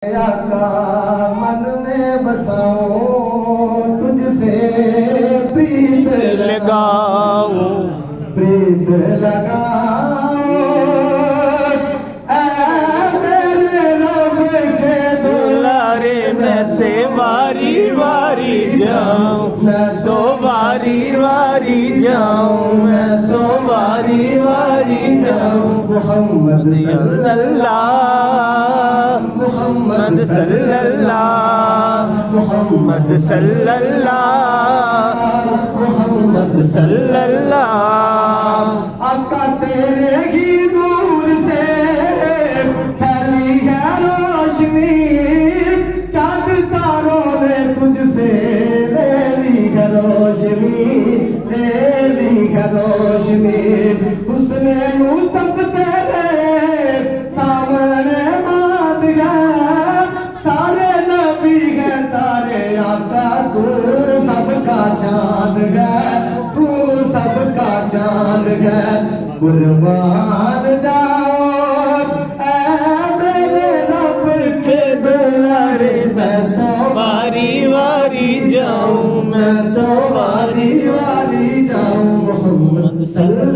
آقا من میں بساؤں تجھ سے پریت لگاؤں پریت لگاؤں اے میرے رب کے دلارے میں تے واری واری جاؤں میں تو واری واری جاؤں میں تو واری واری جاؤں محمد صلی اللہ محمد صلی اللہ محمد صلی اللہ محمد صلی اللہ آقا تیرے ہی نور سے پھیلی ہے روشنی چاند تاروں نے تجھ سے لے لی ہے روشنی لے لی ہے روشنی حسن یوسف تیرے سامنے ماند گیا سارے نبی ہے تارے آقا تو سب کا چاند ہے تو سب کا چاند ہے قربان جاؤ اے میرے رب کے دلارے میں تو واری واری جاؤں میں تو واری واری جاؤں محمد صلی